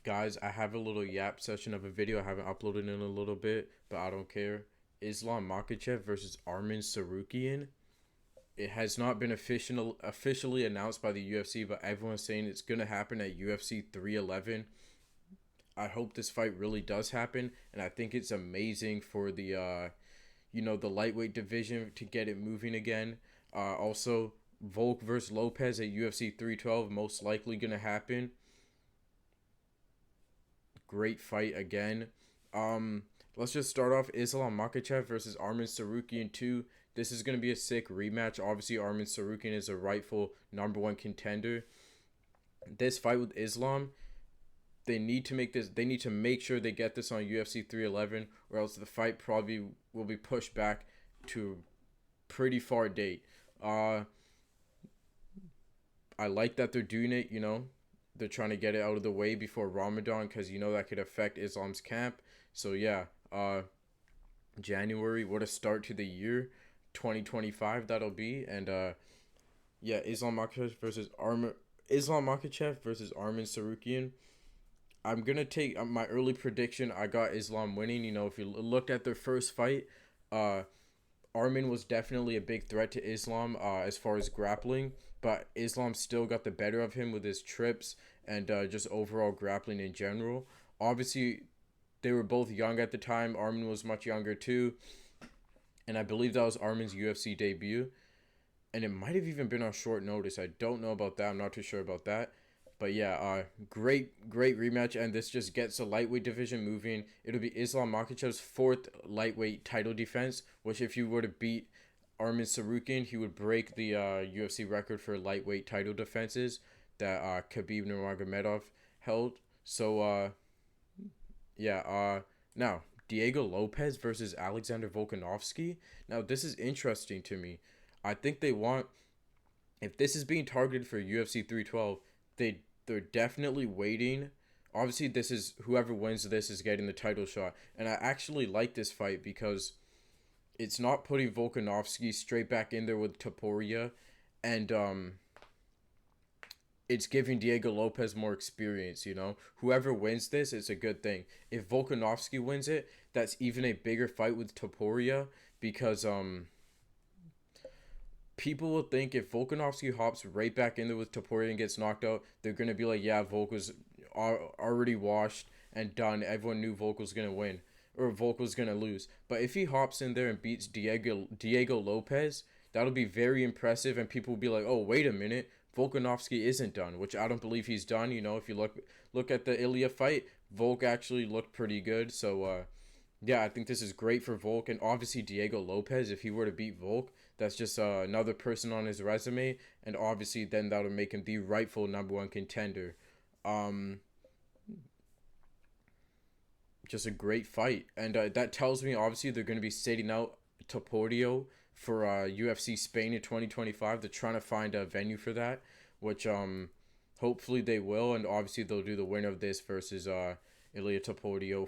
Guys, I have a little yap session of a video I haven't uploaded in a little bit, but I don't care. Islam Makhachev versus Armin Tsarukyan. It has not been officially announced by the UFC, but everyone's saying it's going to happen at UFC 311. I hope this fight really does happen, and I think it's amazing for the lightweight division to get it moving again. Also, Volk versus Lopez at UFC 312, most likely going to happen. Great fight again. Let's just start off Islam Makhachev versus Armin Tsarukyan 2. This is going to be a sick rematch. Obviously, Armin Tsarukyan is a rightful number one contender. This fight with Islam, they need to make this. They need to make sure they get this on UFC 311, or else the fight probably will be pushed back to a pretty far date. I like that they're doing it. They're trying to get it out of the way before Ramadan because that could affect Islam's camp. So yeah, January, what a start to the year, 2025 that'll be. And yeah, Islam Makhachev versus Armin Tsarukyan. I'm gonna take my early prediction. I got Islam winning. If you looked at their first fight, Armin was definitely a big threat to Islam as far as grappling, but Islam still got the better of him with his trips and just overall grappling in general. Obviously, they were both young at the time. Armin was much younger too, and I believe that was Armin's UFC debut, and it might have even been on short notice. I don't know about that. I'm not too sure about that. But yeah, great rematch, and this just gets the lightweight division moving. It'll be Islam Makhachev's fourth lightweight title defense, which if you were to beat Armin Tsarukyan, he would break the UFC record for lightweight title defenses that Khabib Nurmagomedov held. So now Diego Lopez versus Alexander Volkanovski. Now this is interesting to me. I think they want, if this is being targeted for UFC 312, they're definitely waiting. Obviously, this is whoever wins this is getting the title shot. And I actually like this fight because it's not putting Volkanovski straight back in there with Topuria, and it's giving Diego Lopez more experience. Whoever wins this, it's a good thing. If Volkanovski wins it, that's even a bigger fight with Topuria because people will think if Volkanovski hops right back in there with Topuria and gets knocked out, they're going to be like, yeah, Volk was already washed and done. Everyone knew Volk was going to win, or Volk was going to lose. But if he hops in there and beats Diego Lopez, that'll be very impressive, and people will be like, oh, wait a minute, Volkanovski isn't done, which I don't believe he's done. If you look at the Ilya fight, Volk actually looked pretty good. So, yeah, I think this is great for Volk, and obviously Diego Lopez, if he were to beat Volk, that's just another person on his resume, and obviously then that'll make him the rightful number one contender. Just a great fight, and that tells me obviously they're going to be sitting out Topuria for UFC Spain in 2025. They're trying to find a venue for that, which hopefully they will, and obviously they'll do the winner of this versus Ilya Topuria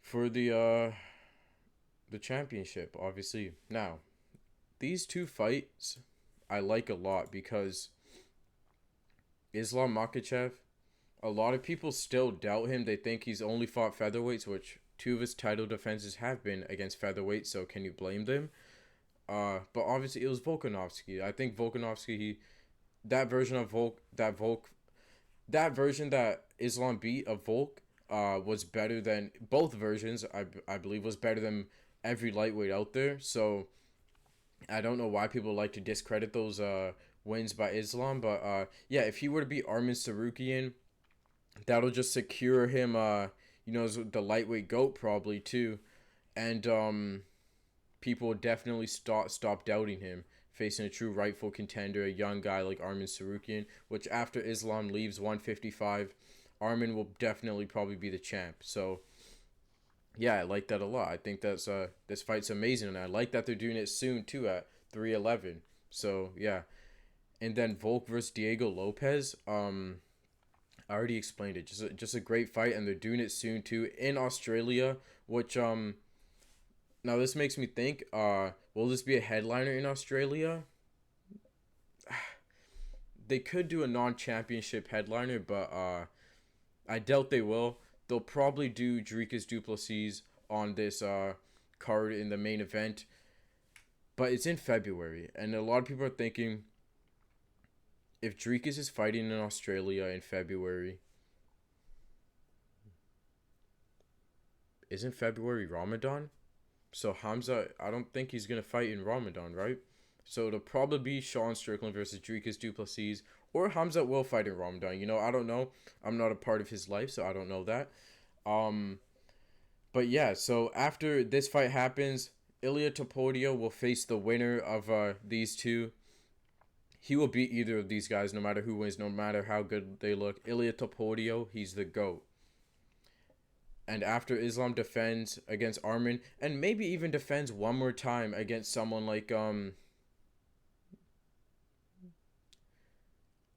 for the championship, obviously. Now, these two fights I like a lot because Islam Makhachev, a lot of people still doubt him. They think he's only fought featherweights, which two of his title defenses have been against featherweights, so can you blame them? But obviously it was Volkanovski. I think Volkanovski, that version that Islam beat of Volk, was better than both versions. I believe was better than every lightweight out there. So I don't know why people like to discredit those wins by Islam, but yeah, if he were to beat Armin Tsarukyan, that'll just secure him as the lightweight GOAT probably too, and people would definitely stop doubting him facing a true rightful contender, a young guy like Armin Tsarukyan, which after Islam leaves 155, Armin will definitely probably be the champ. So yeah, I like that a lot. I think that's this fight's amazing, and I like that they're doing it soon too at 311. So yeah, and then Volk versus Diego Lopez. I already explained it. Just a great fight, and they're doing it soon too in Australia. Which now this makes me think. Will this be a headliner in Australia? They could do a non-championship headliner, but I doubt they will. They'll probably do Dricus Duplessis on this card in the main event, but it's in February, and a lot of people are thinking if Dricus is fighting in Australia in February, isn't February Ramadan? So Hamza, I don't think he's gonna fight in Ramadan, right? So it'll probably be Sean Strickland versus Dricus Duplessis, or Hamza will fight in Ramadan. I don't know. I'm not a part of his life, so I don't know that. Um, but yeah, so after this fight happens, Ilia Topuria will face the winner of these two. He will beat either of these guys, no matter who wins, no matter how good they look. Ilia Topuria, he's the GOAT. And after Islam defends against Armin, and maybe even defends one more time against someone like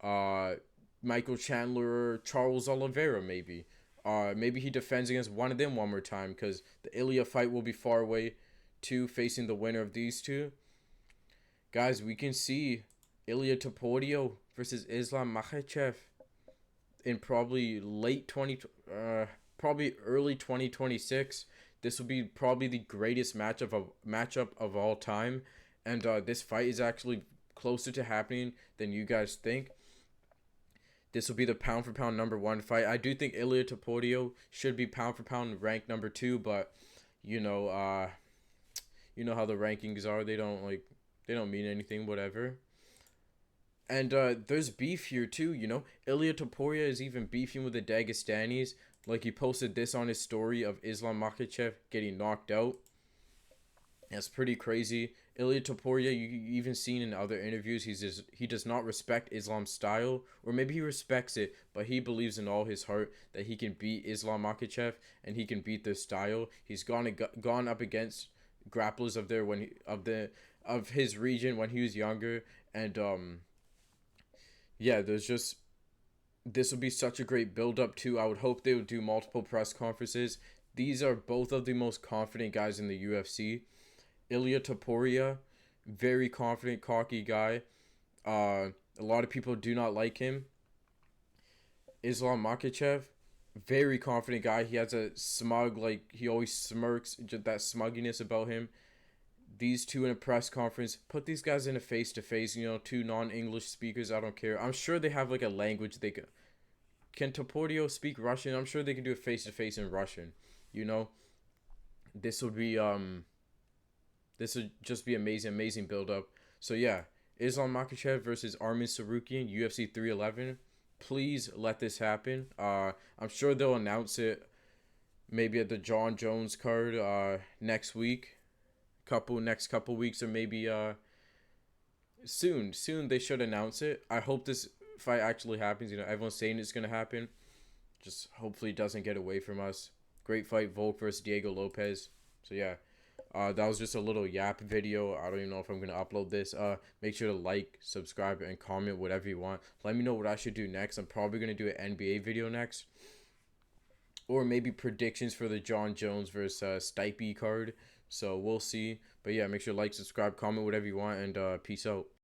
uh Michael Chandler or Charles Oliveira, maybe. Maybe he defends against one of them one more time, because the Ilya fight will be far away too, facing the winner of these two. Guys, we can see Ilia Topuria versus Islam Makhachev in probably probably early 2026. This will be probably the greatest matchup of all time, and this fight is actually closer to happening than you guys think. This will be the pound for pound number one fight. I do think Ilia Topuria should be pound for pound ranked number two, but you know, uh, you know how the rankings are. They don't mean anything. Whatever. And there's beef here too. Ilia Topuria is even beefing with the Dagestanis. Like, he posted this on his story of Islam Makhachev getting knocked out. That's pretty crazy. Ilia Topuria, you even seen in other interviews, he does not respect Islam's style, or maybe he respects it, but he believes in all his heart that he can beat Islam Makhachev and he can beat their style. He's gone up against grapplers of their of his region when he was younger, and yeah, this will be such a great build up too. I would hope they would do multiple press conferences. These are both of the most confident guys in the UFC. Ilia Topuria, very confident, cocky guy. A lot of people do not like him. Islam Makhachev, very confident guy. He has a smug, like, he always smirks, just that smugginess about him. These two in a press conference, put these guys in a face-to-face, two non-English speakers, I don't care. I'm sure they have like a language they can Topuria speak Russian? I'm sure they can do a face-to-face in Russian. You know, this would be this would just be amazing build up. So yeah, Islam Makhachev versus Armin Tsarukyan, UFC 311. Please let this happen. I'm sure they'll announce it maybe at the John Jones card next week. Next couple weeks, or maybe soon they should announce it. I hope this fight actually happens. Everyone's saying it's gonna happen. Just hopefully it doesn't get away from us. Great fight, Volk versus Diego Lopez. So yeah, that was just a little yap video. I don't even know if I'm gonna upload this. Make sure to like, subscribe, and comment whatever you want. Let me know what I should do next. I'm probably gonna do an NBA video next, or maybe predictions for the John Jones versus Stipe card. So we'll see. But yeah, make sure to like, subscribe, comment whatever you want, and peace out.